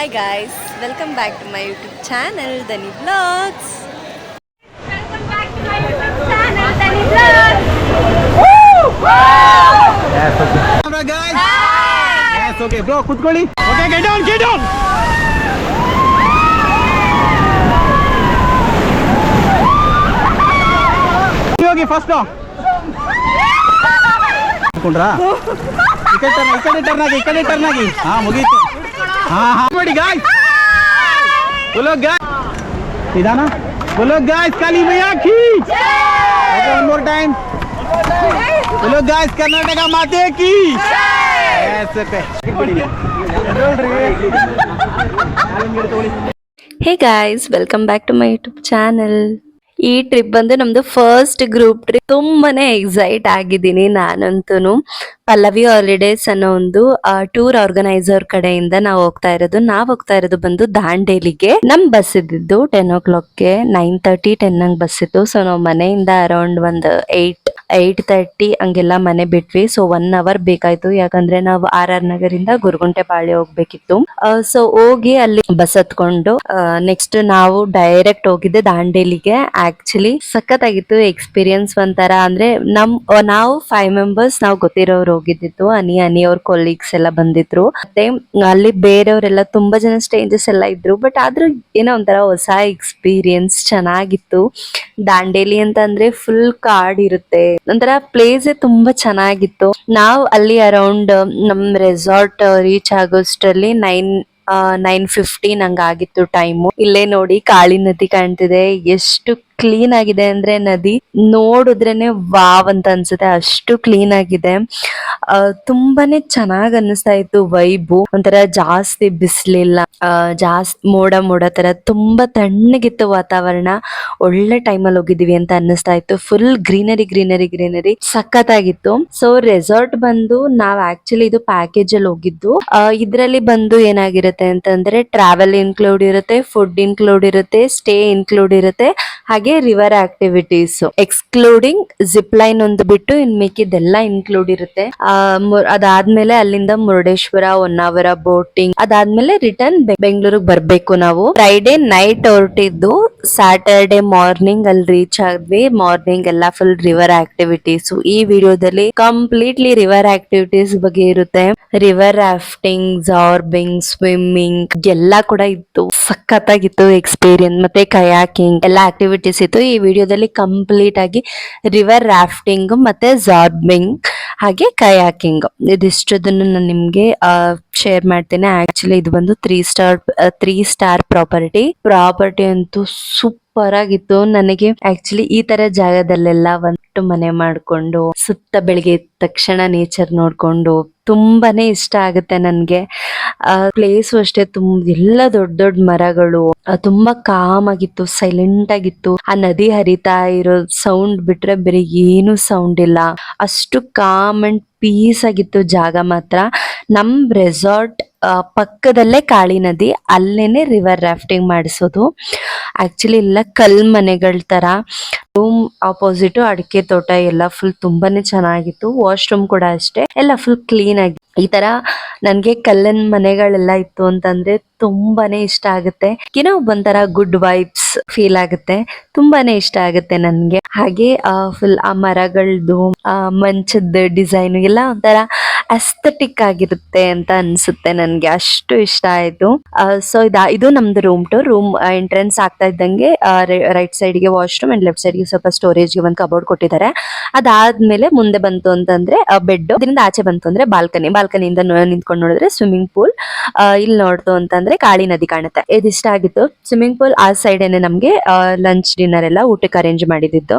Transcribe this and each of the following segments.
Hi guys, welcome back to my YouTube channel, Dhani Vlogs. Welcome back to my YouTube channel, Dhani Vlogs. Yes, okay. Camera guys. Hi. Yes, okay. Bro, kutkoli. Okay, get down, get down. ಹೋಗಿ first ಕೊಂಡ್ರಾ ಈ ಕಡೆ turn ಆಗಿ ಹಾ ಮುಗೀತು ಹಾ ಮಾಡಿ guys बोलो guys निदाना बोलो गाइस काली मैया की ओके वन मोर टाइम बोलो गाइस कर्नाटक माते की yes okay Hey guys, welcome back to my YouTube channel. ಈ ಟ್ರಿಪ್ ಬಂದು ನಮ್ದು ಫಸ್ಟ್ ಗ್ರೂಪ್ ಟ್ರಿಪ್. ತುಂಬಾನೇ ಎಕ್ಸೈಟ್ ಆಗಿದ್ದೀನಿ ನಾನಂತೂ. ಪಲ್ಲವಿ ಹಾಲಿಡೇಸ್ ಅನ್ನೋ ಒಂದು ಟೂರ್ ಆರ್ಗನೈಸರ್ ಕಡೆಯಿಂದ ನಾವು ಹೋಗ್ತಾ ಇರೋದು ಬಂದು ದಾಂಡೇಲಿಗೆ. ನಮ್ ಬಸ್ ಇದ್ದಿದ್ದು 10 o'clockಗೆ 9:30 10 ಹಂಗ್ ಬಸ್ ಇತ್ತು. ಸೊ ನಾವು ಮನೆಯಿಂದ ಅರೌಂಡ್ ಒಂದು 8:30 ಹಂಗೆಲ್ಲ ಮನೆ ಬಿಟ್ವಿ. ಸೊ 1 hour ಬೇಕಾಯ್ತು, ಯಾಕಂದ್ರೆ ನಾವು RR ನಗರಿಂದ ಗುರುಗುಂಟೆಪಾಳ್ಯ ಹೋಗ್ಬೇಕಿತ್ತು. ಸೊ ಹೋಗಿ ಅಲ್ಲಿ ಬಸ್ ಹತ್ಕೊಂಡು ನೆಕ್ಸ್ಟ್ ನಾವು ಡೈರೆಕ್ಟ್ ಹೋಗಿದ್ದೆ ದಾಂಡೇಲಿಗೆ. Actually ಸಖತ್ತಾಗಿತ್ತು experience. ಒಂಥರ ಅಂದ್ರೆ ನಾವು 5 members ನಾವು ಗೊತ್ತಿರೋರು ಹೋಗಿದ್ದಿತ್ತು. ಅನಿ ಅವ್ರ ಕೊಲೀಗ್ಸ್ ಎಲ್ಲ ಬಂದಿದ್ರು. ಮತ್ತೆ ಅಲ್ಲಿ ಬೇರೆಯವರೆಲ್ಲ ತುಂಬಾ ಜನ ಸ್ಟ್ರೇಂಜರ್ಸ್ ಎಲ್ಲ ಇದ್ರು. ಬಟ್ ಆದ್ರೂ ಏನೋ ಒಂಥರ ಹೊಸ ಎಕ್ಸ್ಪೀರಿಯನ್ಸ್, ಚೆನ್ನಾಗಿತ್ತು. ದಾಂಡೇಲಿ ಅಂತ ಅಂದ್ರೆ ಫುಲ್ ಕಾಡ್ ಇರುತ್ತೆ, ಒಂಥರ ಪ್ಲೇಸ್ ತುಂಬಾ ಚೆನ್ನಾಗಿತ್ತು. ನಾವು ಅಲ್ಲಿ ಅರೌಂಡ್ ನಮ್ ರೆಸಾರ್ಟ್ ರೀಚ್ ಆಗೋಷ್ಟರಲ್ಲಿ 9:15 ಹಂಗಾಗಿತ್ತು ಟೈಮು. ಇಲ್ಲೇ ನೋಡಿ ಕಾಳಿ ನದಿ ಕಾಣ್ತಿದೆ. ಎಷ್ಟು ಕ್ಲೀನ್ ಆಗಿದೆ ಅಂದ್ರೆ ನದಿ ನೋಡಿದ್ರೇನೆ ವಾವ್ ಅಂತ ಅನ್ಸುತ್ತೆ, ಅಷ್ಟು ಕ್ಲೀನ್ ಆಗಿದೆ. ತುಂಬಾನೇ ಚೆನ್ನಾಗ್ ಅನ್ನಿಸ್ತಾ ಇತ್ತು ವೈಬು. ಒಂಥರ ಜಾಸ್ತಿ ಬಿಸಿಲಿಲ್ಲ, ಜಾಸ್ತಿ ಮೋಡ ತರ ತುಂಬಾ ತಣ್ಣಗಿತ್ತು ವಾತಾವರಣ. ಒಳ್ಳೆ ಟೈಮಲ್ಲಿ ಹೋಗಿದೀವಿ ಅಂತ ಅನ್ನಿಸ್ತಾ ಇತ್ತು. ಫುಲ್ ಗ್ರೀನರಿ ಸಖತ್ತಾಗಿತ್ತು. ಸೊ ರೆಸಾರ್ಟ್ ಬಂದು ನಾವ್ ಆಕ್ಚುಲಿ ಇದು ಪ್ಯಾಕೇಜ್ ಅಲ್ಲಿ ಹೋಗಿದ್ದು. ಇದ್ರಲ್ಲಿ ಬಂದು ಏನಾಗಿರುತ್ತೆ ಅಂತಂದ್ರೆ ಟ್ರಾವೆಲ್ ಇನ್ಕ್ಲೂಡ್ ಇರುತ್ತೆ, ಫುಡ್ ಇನ್ಕ್ಲೂಡ್ ಇರುತ್ತೆ, ಸ್ಟೇ ಇನ್ಕ್ಲೂಡ್ ಇರುತ್ತೆ, ಹಾಗೆ river activities excluding zip line ಒಂದು ಬಿಟ್ಟು ಇನ್ ಮಿಕ್ಕಿದೆಲ್ಲ ಇನ್ಕ್ಲೂಡ್ ಇರುತ್ತೆ. ಅದಾದ್ಮೇಲೆ ಅಲ್ಲಿಂದ ಮುರುಡೇಶ್ವರ 1 hour ಬೋಟಿಂಗ್, ಅದಾದ್ಮೇಲೆ ರಿಟರ್ನ್ ಬೆಂಗಳೂರಿಗೆ ಬರ್ಬೇಕು. ನಾವು ಫ್ರೈಡೆ ನೈಟ್ ಹೊರಟಿದ್ದು, ಸ್ಯಾಟರ್ಡೆ ಮಾರ್ನಿಂಗ್ ಅಲ್ಲಿ ರೀಚ್ ಆದ್ವಿ. ಮಾರ್ನಿಂಗ್ ಎಲ್ಲ ಫುಲ್ ರಿವರ್ ಆಕ್ಟಿವಿಟೀಸ್. ಈ ವಿಡಿಯೋದಲ್ಲಿ ಕಂಪ್ಲೀಟ್ಲಿ ರಿವರ್ ಆಕ್ಟಿವಿಟೀಸ್ ಬಗ್ಗೆ ಇರುತ್ತೆ. ರಿವರ್ ರಾಫ್ಟಿಂಗ್, ಜಾರ್ಬಿಂಗ್, ಸ್ವಿಮ್ಮಿಂಗ್ ಎಲ್ಲ ಕೂಡ ಇತ್ತು. ಸಖತ್ತಾಗಿತ್ತು ಎಕ್ಸ್ಪೀರಿಯನ್ಸ್. ಮತ್ತೆ ಕಯಾಕಿಂಗ್ ಎಲ್ಲ ಆಕ್ಟಿವಿಟೀಸ್ ಇತ್ತು. ಈ ವಿಡಿಯೋದಲ್ಲಿ ಕಂಪ್ಲೀಟ್ ಆಗಿ ರಿವರ್ ರಾಫ್ಟಿಂಗ್ ಮತ್ತೆ ಜಾರ್ಬಿಂಗ್ ಹಾಗೆ ಕಯಾಕಿಂಗ್ ಇದಿಷ್ಟದನ್ನು ನಾನು ನಿಮ್ಗೆ ಶೇರ್ ಮಾಡ್ತೇನೆ. ಆಕ್ಚುಲಿ ಇದು ಬಂದು 3 star ಪ್ರಾಪರ್ಟಿ ಅಂತೂ ಸೂಪರ್ ಆಗಿತ್ತು. ನನಗೆ ಆಕ್ಚುಲಿ ಈ ತರ ಜಾಗದಲ್ಲೆಲ್ಲ ಒಂದು ಮನೆ ಮಾಡ್ಕೊಂಡು ಸುತ್ತ ಬೆಳಿಗ್ಗೆ ಎದ್ದ ತಕ್ಷಣ ನೇಚರ್ ನೋಡ್ಕೊಂಡು ತುಂಬಾನೇ ಇಷ್ಟ ಆಗುತ್ತೆ ನನ್ಗೆ. ಪ್ಲೇಸು ಅಷ್ಟೇ, ಎಲ್ಲ ದೊಡ್ಡ ಮರಗಳು, ತುಂಬಾ ಕಾಮ್ ಆಗಿತ್ತು, ಸೈಲೆಂಟ್ ಆಗಿತ್ತು. ಆ ನದಿ ಹರಿತಾ ಇರೋ ಸೌಂಡ್ ಬಿಟ್ರೆ ಬೇರೆ ಏನು ಸೌಂಡ್ ಇಲ್ಲ. ಅಷ್ಟು ಕಾಮ್ ಅಂಡ್ ಪೀಸ್ ಆಗಿತ್ತು ಜಾಗ ಮಾತ್ರ. ನಮ್ ರೆಸಾರ್ಟ್ ಪಕ್ಕದಲ್ಲೇ ಕಾಳಿ ನದಿ, ಅಲ್ಲೇನೆ ರಿವರ್ ರಾಫ್ಟಿಂಗ್ ಮಾಡಿಸೋದು. ಆಕ್ಚುಲಿ ಎಲ್ಲ ಕಲ್ ಮನೆಗಳ ತರ. ರೂಮ್ ಆಪೋಸಿಟ್ ಅಡಿಕೆ ತೋಟ ಎಲ್ಲ ಫುಲ್ ತುಂಬಾನೇ ಚೆನ್ನಾಗಿತ್ತು. ವಾಶ್ರೂಮ್ ಕೂಡ ಅಷ್ಟೇ, ಎಲ್ಲ ಫುಲ್ ಕ್ಲೀನ್ ಆಗಿ. ಈ ತರ ನನ್ಗೆ ಕಲ್ಲಿನ ಮನೆಗಳೆಲ್ಲ ಇತ್ತು ಅಂತಂದ್ರೆ ತುಂಬಾನೇ ಇಷ್ಟ ಆಗುತ್ತೆ. ಏನೋ ಒಂಥರ ಗುಡ್ ವೈಬ್ಸ್ ಫೀಲ್ ಆಗುತ್ತೆ, ತುಂಬಾನೇ ಇಷ್ಟ ಆಗುತ್ತೆ ನನ್ಗೆ. ಹಾಗೆ ಫುಲ್ ಆ ಮರಗಳದ್ದು ಮಂಚದ ಡಿಸೈನ್ ಎಲ್ಲ ಒಂಥರ ಅಸ್ಥೆಟಿಕ್ ಆಗಿರುತ್ತೆ ಅಂತ ಅನ್ಸುತ್ತೆ ನನ್ಗೆ, ಅಷ್ಟು ಇಷ್ಟ ಆಯ್ತು. ಸೊ ಇದು ನಮ್ದು ರೂಮ್ ಎಂಟ್ರೆನ್ಸ್ ಆಗ್ತಾ ಇದ್ದಂಗೆ ರೈಟ್ ಸೈಡ್ ಗೆ ವಾಶ್ರೂಮ್ ಅಂಡ್ ಲೆಫ್ಟ್ ಸೈಡ್ ಗೆ ಸ್ವಲ್ಪ ಸ್ಟೋರೇಜ್ ಗೆ ಒಂದು ಕಬೋರ್ಡ್ ಕೊಟ್ಟಿದ್ದಾರೆ. ಅದಾದ್ಮೇಲೆ ಮುಂದೆ ಬಂತು ಅಂತಂದ್ರೆ ಬೆಡ್, ಇದರಿಂದ ಆಚೆ ಬಂತು ಅಂದ್ರೆ ಬಾಲ್ಕನಿಯಿಂದ ನಿಂತ್ಕೊಂಡು ನೋಡಿದ್ರೆ ಸ್ವಿಮ್ಮಿಂಗ್ ಪೂಲ್. ಇಲ್ಲಿ ನೋಡ್ತು ಅಂತಂದ್ರೆ ಕಾಳಿ ನದಿ ಕಾಣುತ್ತೆ. ಇದಿಷ್ಟ ಆಗಿತ್ತು. ಸ್ವಿಮ್ಮಿಂಗ್ ಪೂಲ್ ಆ ಸೈಡ್ ಏನೆ ನಮ್ಗೆ ಲಂಚ್ ಡಿನ್ನರ್ ಎಲ್ಲ ಊಟಕ್ಕೆ ಅರೇಂಜ್ ಮಾಡಿದ್ದು.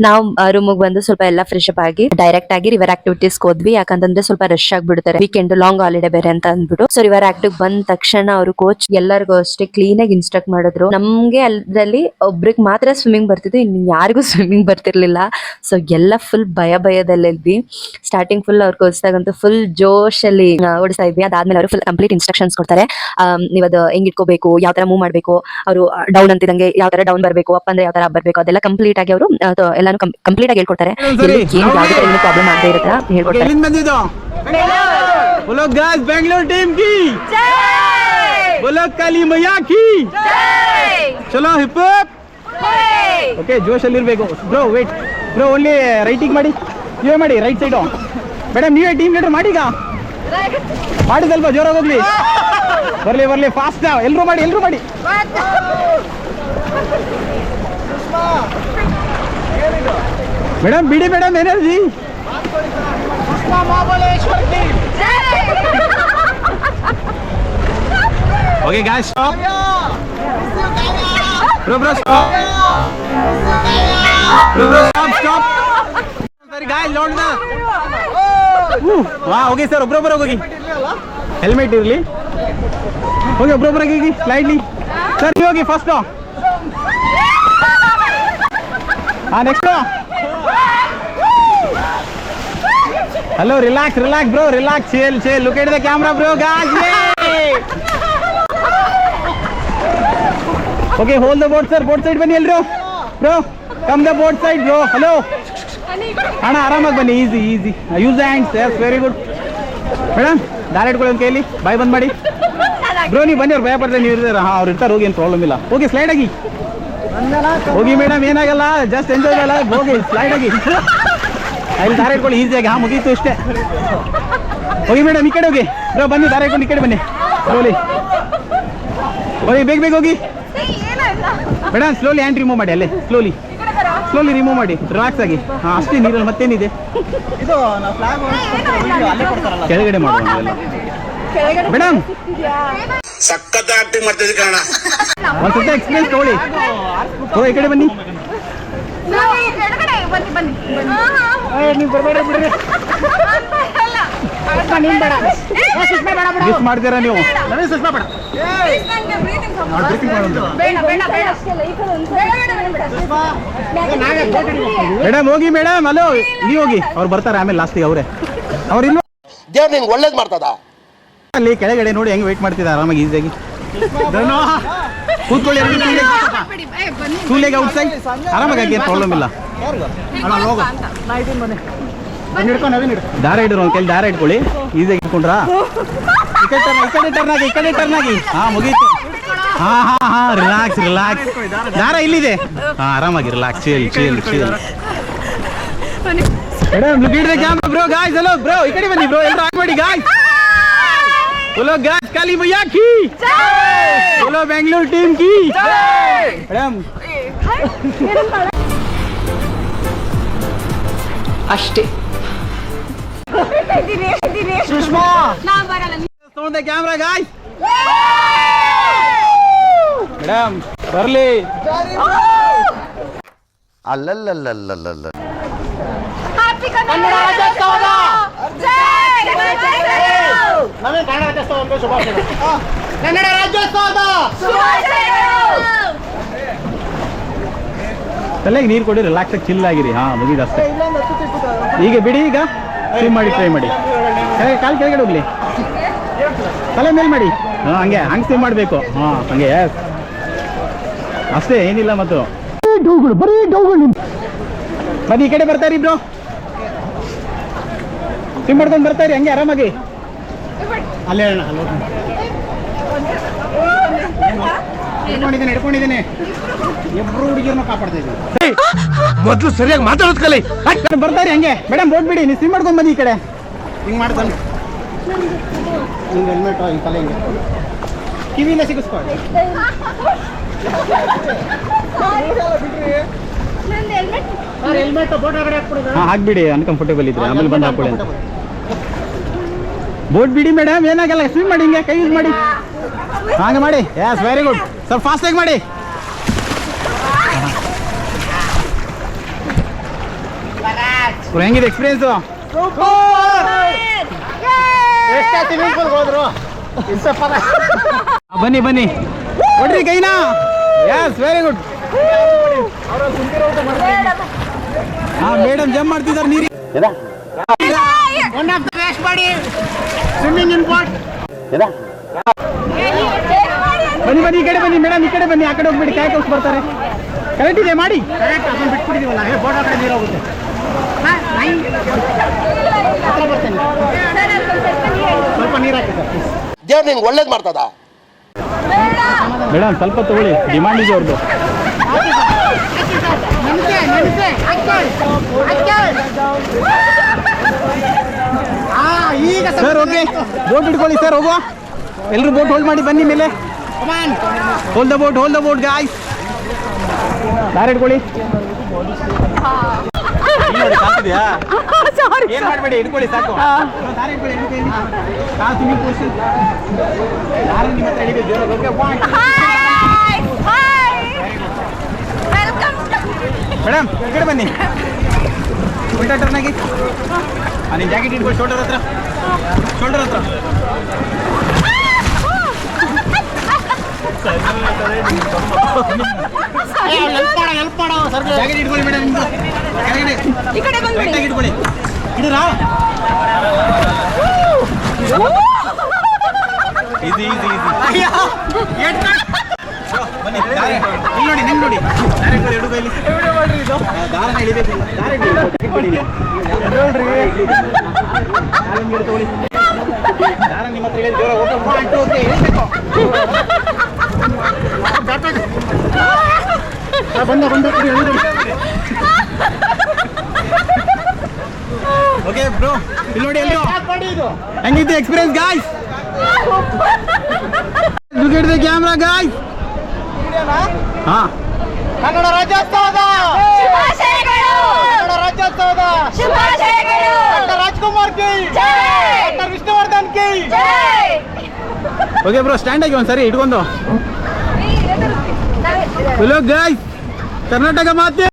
ನಾವು ರೂಮಿಗೆ ಬಂದು ಸ್ವಲ್ಪ ಎಲ್ಲ ಫ್ರೆಶ್ ಅಪ್ ಆಗಿ ಡೈರೆಕ್ಟ್ ಆಗಿ ರಿವರ್ ಆಕ್ಟಿವಿಟೀಸ್ ಹೋದ್ವಿ. ಯಾಕಂತಂದ್ರೆ ಸ್ವಲ್ಪ ರಶ್ ಆಗ್ಬಿಡ್ತಾರೆ, ವೀಕೆಂಡ್ ಲಾಂಗ್ ಹಾಲಿಡೇ ಬೇರೆ ಅಂತ ಅಂದ್ಬಿಟ್ಟು. ಸೊ ರಿವರ್ ಆಕ್ಟಿವ್ ಬಂದ ತಕ್ಷಣ ಅವರು ಕೋಚ್ ಎಲ್ಲರಿಗೂ ಅಷ್ಟೇ ಕ್ಲೀನ್ ಆಗಿ ಇನ್ಸ್ಟ್ರಕ್ಟ್ ಮಾಡಿದ್ರು. ನಮ್ಗೆ ಅಲ್ಲದಲ್ಲಿ ಒಬ್ರಿಗೆ ಮಾತ್ರ ಸ್ವಿಮ್ಮಿಂಗ್ ಬರ್ತಿತ್ತು, ಇನ್ನು ಯಾರಿಗೂ ಸ್ವಿಮ್ಮಿಂಗ್ ಬರ್ತಿರ್ಲಿಲ್ಲ. ಸೊ ಎಲ್ಲ ಫುಲ್ ಭಯದಲ್ಲಿದ್ವಿ. ಸ್ಟಾರ್ಟಿಂಗ್ ಫುಲ್ ಅವ್ರು ಕೋಚ್ದಾಗಂತೂ ಫುಲ್ ಜೋಶ್ ಅಲ್ಲಿ ಓಡಿಸ್ತಾ ಇದ್ವಿ. ಅದಾದ್ಮೇಲೆ ಅವರು ಫುಲ್ ಕಂಪ್ಲೀಟ್ ಇನ್ಸ್ಟ್ರಕ್ಷನ್ಸ್ ಕೊಡ್ತಾರೆ. ನೀವು ಅದು ಹೆಂಗ್ ಇಟ್ಕೋಬೇಕು, ಯಾವ ತರ ಮೂವ್ ಮಾಡ್ಬೇಕು, ಅವರು ಡೌನ್ ಅಂತಿದಂಗೆ ಯಾವ ತರ ಡೌನ್ ಬರ್ಬೇಕು, ಅಪ್ ಅಂದ್ರೆ ಯಾವ ತರ ಬರ್ಬೇಕು, ಅದೆಲ್ಲ ಕಂಪ್ಲೀಟ್ ಆಗಿ ಅವರು ಎಲ್ಲಾನು ಕಂಪ್ಲೀಟ್ ಆಗಿ ಹೇಳ್ಕೊಡ್ತಾರೆ. ಏನು ಪ್ರಾಬ್ಲಮ್ ಆಗದೆ ಇರೋ ತರ ಹೇಳ್ಕೊಡ್ತಾರೆ. बोलो गाइस बेंगलोर टीम की जय, बोलो काली मैया की ಚಲೋ ಹಿಪ್ ಓಕೆ ಜೋಶಲ್ಲಿರ್ಬೇಕು bro wait bro only writing ಮಾಡಿ ನೀವೇ ಮಾಡಿ ರೈಟ್ ಸೈಡು ಮೇಡಮ್ ನೀವೇ ಟೀಮ್ ಲೀಡರ್ ಮಾಡಿ ಈಗ ಮಾಡಿ ಸ್ವಲ್ಪ ಜೋರಾಗಿ ಹೋಗ್ಲಿ ಬರ್ಲಿ ಫಾಸ್ಟ್ ಎಲ್ಲರೂ ಮಾಡಿ ಮೇಡಮ್ ಬಿಡಿ madam energy okay guys stop bro stop stop ಸರಿ ಗಾಯ್ಸ್ ನೋಡ್ದ ಓಕೆ ಸರ್ ಒಬ್ರೊಬ್ಬರಾಗಿ ಹೋಗಿ ಹೆಲ್ಮೆಟ್ ಇರಲಿ ಹೋಗಿ ಒಬ್ರೊಬ್ಬರಾಗಿ ಹೋಗಿ ಸ್ಲೈಡ್ಲಿ ಸರ್ ನೀವು ಹೋಗಿ first next hello relax bro relax chill look at the camera bro guys okay hold the boat sir boat side ಬನ್ನಿ ಎಲ್ರು bro come the boat side bro hello ಅಣ್ಣ ಆರಾಮಾಗಿ ಬನ್ನಿ easy use the hands yes very good madam ದಾರ ಇಟ್ಕೊಳ್ಳಿ ಒಂದು ಕೈಯಲ್ಲಿ ಬಾಯ್ ಬಂದ್ ಮಾಡಿ ಬ್ರೋ ನೀವು ಬನ್ನಿ ಅವ್ರು ಭಯ ಪಡ್ತಾರೆ ನೀವು ಇರ್ತಾರೆ ಅವ್ರು ಇರ್ತಾರೆ ಹೋಗಿ ಏನು ಪ್ರಾಬ್ಲಮ್ ಇಲ್ಲ ಹೋಗಿ ಸ್ಲೈಡ್ ಆಗಿ ಹೋಗಿ ಮೇಡಮ್ ಏನಾಗಲ್ಲ ಜಸ್ಟ್ ಎಂಜಾಯ್ ಅಲ್ಲ ಹೋಗಿ ಸ್ಲೈಡ್ ಆಗಿ ಅಲ್ಲಿ ದಾರ ಇಟ್ಕೊಳ್ಳಿ ಈಸಿಯಾಗಿ ಮುಗೀತು ಅಷ್ಟೇ ಹೋಗಿ ಮೇಡಮ್ ಈ ಕಡೆ ಹೋಗಿ ಬ್ರೋ ಬನ್ನಿ ದಾರ ಇಟ್ಕೊಂಡು ಈ ಕಡೆ ಬನ್ನಿ ಸ್ಲೋಲಿ ಬೇಗ ಹೋಗಿ ಮೇಡಮ್ ಸ್ಲೋಲಿ ಹ್ಯಾಂಡ್ ರಿಮೂವ್ ಮಾಡಿ ಅಲ್ಲೇ ಸ್ಲೋಲಿ ರಿಮೂವ್ ಮಾಡಿ ರಿಲ್ಯಾಕ್ಸ್ ಆಗಿ ಅಷ್ಟೇ ನೀರಲ್ಲಿ ಮತ್ತೇನಿದೆ ಕೆಳಗಡೆ ಮಾಡೋಣ ಮೇಡಮ್ ಸಖತ್ ಆಕ್ಟಿಂಗ್ ಮಾಡ್ತಿದ್ದೆ ಕಾರಣ ಒಂದ್ಸತಿ ಎಕ್ಸ್ಪೀರಿಯನ್ಸ್ ತಗೊಳ್ಳಿ ಈ ಕಡೆ ಬನ್ನಿ ಮಿಸ್ ಮಾಡ್ತೀರಾ ನೀವು ಮೇಡಮ್ ಹೋಗಿ ಮೇಡಮ್ ಹಲೋ ನೀವು ಹೋಗಿ ಅವ್ರು ಬರ್ತಾರೆ ಆಮೇಲೆ ಲಾಸ್ಟಿಗೆ ಅವ್ರು ಇನ್ನು ದೇವ್ರು ನಿಂಗೆ ಒಳ್ಳೇದು ಮಾಡ್ತದ ಅಲ್ಲಿ ಕೆಳಗಡೆ ನೋಡಿ ಹೆಂಗೆ ವೆಯ್ಟ್ ಮಾಡ್ತಿದ್ದಾರೆ ಆರಾಮಾಗಿ ಈಸಿಯಾಗಿ ಕೂತ್ಕೊಳ್ಳಿ ಟೂಲೆಗೆ ಔಟ್ ಸೈಡ್ ಆರಾಮಾಗಿ ಏನು ಪ್ರಾಬ್ಲಮ್ ಇಲ್ಲ ದಾರ ಇಡ್ರು ಒಂದು ಕೈಲಿ ದಾರ ಇಟ್ಕೊಳ್ಳಿ ಈಸಿಯಾಗಿ ಇಟ್ಕೊಂಡ್ರಾ ಈ ಕಡೆ ಟರ್ನ್ ಆಗಿ ಮುಗೀತು ರಿಲ್ಯಾಕ್ಸ್ ದಾರ ಇಲ್ಲಿದೆ ಆರಾಮಾಗಿ relax chill madam look at the camera bro guys hello bro ಈ ಕಡೆ ಬನ್ನಿ ಬ್ರೋ ಎಲ್ಲರೂ ಆನ್ ಮಾಡಿ guys बोलो गाइस काली मैया की बोलो बेंगलुरु टीम की मैडम ಅಷ್ಟೇ Sushma on the camera guys madam ಬರ್ಲಿ ಅಲ್ಲಲ್ಲಲ್ಲಲ್ಲಲ್ಲ ಕನ್ನಡ ರಾಜ್ಯೋತ್ಸವದ ಕನ್ನಡ ರಾಜ್ಯೋತ್ಸವದ ತಲೆಗೆ ನೀರು ಕೊಡಿ ರಿಲ್ಯಾಕ್ಸ್ ಆಗಿ ಚಿಲ್ ಆಗಿರಿ ಮುಗಿದ ಅಷ್ಟೇ ಈಗ ಬಿಡಿ ಈಗ ಸ್ವಿಮ್ ಮಾಡಿ ಟ್ರೈ ಮಾಡಿ ಕಾಲು ಕೆಳಗಡೆ ಹೋಗ್ಲಿ ತಲೆ ಮೇಲೆ ಮಾಡಿ ಹಂಗೆ ಸ್ವಿಮ್ ಮಾಡಬೇಕು ಹಂಗೆ ಅಷ್ಟೇ ಏನಿಲ್ಲ ಮತ್ತು ಬರೀ ಡೌಗಳು ಬನ್ನಿ ಈ ಕಡೆ ಬರ್ತಾರಿ ಬ್ರೋ ಸ್ವಿಮ್ ಮಾಡ್ಕೊಂಡು ಬರ್ತಾರಿ ಹಂಗೆ ಆರಾಮಾಗಿ ಅಲ್ಲೇ ಹಿಡ್ಕೊಂಡಿದ್ದೀನಿ ಇಬ್ರು ಹುಡುಗಿಯರನ್ನ ಕಾಪಾಡ್ತಾ ಇದ್ದೀನಿ ಮೊದಲು ಸರಿಯಾಗಿ ಮಾತಾಡೋದು ಕಲಿ ಬರ್ತಾರಿ ಹಂಗೆ ಮೇಡಮ್ ಬೋಟ್ ಬಿಡಿ ನೀವು ಸ್ವಿಮ್ ಮಾಡ್ಕೊಂಡು ಬನ್ನಿ ಈ ಕಡೆ ಹಿಂಗೆ ಮಾಡ್ತಾನೆ ಹಿಂಗೆ ಹೆಲ್ಮೆಟ್ ಹಿಂಗೆ ತಲೆ ಹಿಂಗೆ ಕಿವಿಯಿಂದ ಸಿಗಿಸ್ಕೊಳ್ಳಿ ಹಾಕ್ಬಿಡಿ ಅನ್ಕಂಫರ್ಟೇಬಲ್ ಇದ್ರೆ ಆಮೇಲೆ ಬಂದು ಹಾಕೊಳ್ಳಿ ಅಂತ ಬೋಟ್ ಬಿಡಿ ಮೇಡಮ್ ಏನಾಗಲ್ಲ ಸ್ವಿಮ್ ಮಾಡಿ ಹಿಂಗೆ ಕೈ ಯೂಸ್ ಮಾಡಿ ಹಾಗೆ ಮಾಡಿ ಎಸ್ ವೆರಿ ಗುಡ್ ಸ್ವಲ್ಪ ಫಾಸ್ಟಾಗಿ ಮಾಡಿ ಹೆಂಗಿದೆ ಎಕ್ಸ್ಪೀರಿಯನ್ಸು ಬನ್ನಿ ಕೊಡ್ರಿ ಕೈನಾ yes very good madam jump ಮಾಡ್ತಿದ್ದಾರೆ ನೀರಿ ಬನ್ನಿ ಈ ಕಡೆ ಬನ್ನಿ ಮೇಡಮ್ ಈ ಕಡೆ ಬನ್ನಿ ಆ ಕಡೆ ಹೋಗ್ಬಿಡಿ ಕಾಯಿ ಕಳ್ಸಿ ಬರ್ತಾರೆ ಕರೆಕ್ಟ್ ಇದೆ ಮಾಡಿ ಬಿಟ್ಬಿಟ್ಟಿದೀವಲ್ಲ ಬೋಟ್ ಆ ಕಡೆ ನೀರು ಹೋಗುತ್ತೆ ಸ್ವಲ್ಪ ನೀರು ಹಾಕಿ ಸರ್ ದೇವ್ರು ನಿಂಗೆ ಒಳ್ಳೇದು ಮಾಡ್ತದ ಮೇಡಮ್ ಸ್ವಲ್ಪ ತಗೊಳ್ಳಿ, ಡಿಮಾಂಡ್ ಇದೆ ಅವ್ರದ್ದು. ಸರ್ ಓಕೆ, ಬೋಟ್ ಇಟ್ಕೊಳ್ಳಿ ಸರ್, ಹೋಗುವ. ಎಲ್ಲರೂ ಬೋಟ್ ಹೋಲ್ಡ್ ಮಾಡಿ ಬನ್ನಿ ಮೇಲೆ. Hold the boat guys. ದಾರ ಇಟ್ಕೊಳ್ಳಿ. ನೋಡಿ ಕಾಣ್ತಿದ್ಯಾ? ಏನ್ ಮಾಡಬೇಡಿ, ಇಟ್ಕೊಳ್ಳಿ ಸಾಕು. ದಾರ ಇಟ್ಕೊಳ್ಳಿ, ಕಾಲು ಸ್ವಿಮ್ಮಿಂಗ್ ಪೂಲ್. ದಾರ ನಿಮ್ಮ ಹತ್ರ ಹಿಡಿಬೇಕು, ಜೋರಾಗಿ. Okay, point. ಮೇಡಮ್ ಈ ಕಡೆ ಬನ್ನಿ, ಉಲ್ಟಾ ಟರ್ನ್ ಆಗಿ. ನೀನು ಜಾಕೆಟ್ ಇಟ್ಕೊಳ್ಳಿ, ಶೋಲ್ಡರ್ ಹತ್ರ. ಜಾಕೆಟ್ ಇಟ್ಕೊಳ್ಳಿ ಮೇಡಮ್, ಈ ಕಡೆ ಬಂದ್ಬಿಡಿ. ಇಟ್ಕೊಳ್ಳಿ. ಇಡರಾ ಈಸಿ ಬನ್ನಿ. ಇಲ್ಲಿ ನೋಡಿ, ನಿಮ್ಗೆ ನೋಡಿ, ದಾರ ಇಟ್ಕೊಳ್ಳಿ, ಎರಡು ಕೈಲಿ ದಾರನ ಹಿಡಿಬೇಕು. ದಾರ ಇಟ್ಕೊಳ್ಳಿ, ತಗೊಳ್ಳಿ. ದಾರ ನಿಮ್ಮ ಹತ್ರ ಹೇಳಿದ ಜೋರ. ಓಕೆ, ಹೇಳ್ಬೇಕು. ಓಕೆ ಬ್ರೋ, ಇಲ್ಲಿ ನೋಡಿ ಎಲ್ರು ಹೆಂಗಿತ್ತು experience guys? Look at the camera guys. ಹಾ, ಕನ್ನಡ ರಾಜ್ಯೋತ್ಸವದ ಶುಭಾಶಯಗಳು. ಡಾಕ್ಟರ್ ರಾಜ್ಕುಮಾರ್ ಕಿ, ಜೈ. ಡಾಕ್ಟರ್ ವಿಷ್ಣುವರ್ಧನ್ ಕಿ. ಓಕೆ ಬ್ರೋ, ಸ್ಟ್ಯಾಂಡ್ ಆಗಿ ಒಂದ್ಸರಿ ಇಟ್ಕೊಂಡು. ಹಲೋ ಗಾಯ್ಸ್, ಕರ್ನಾಟಕ ಮಾತೆ.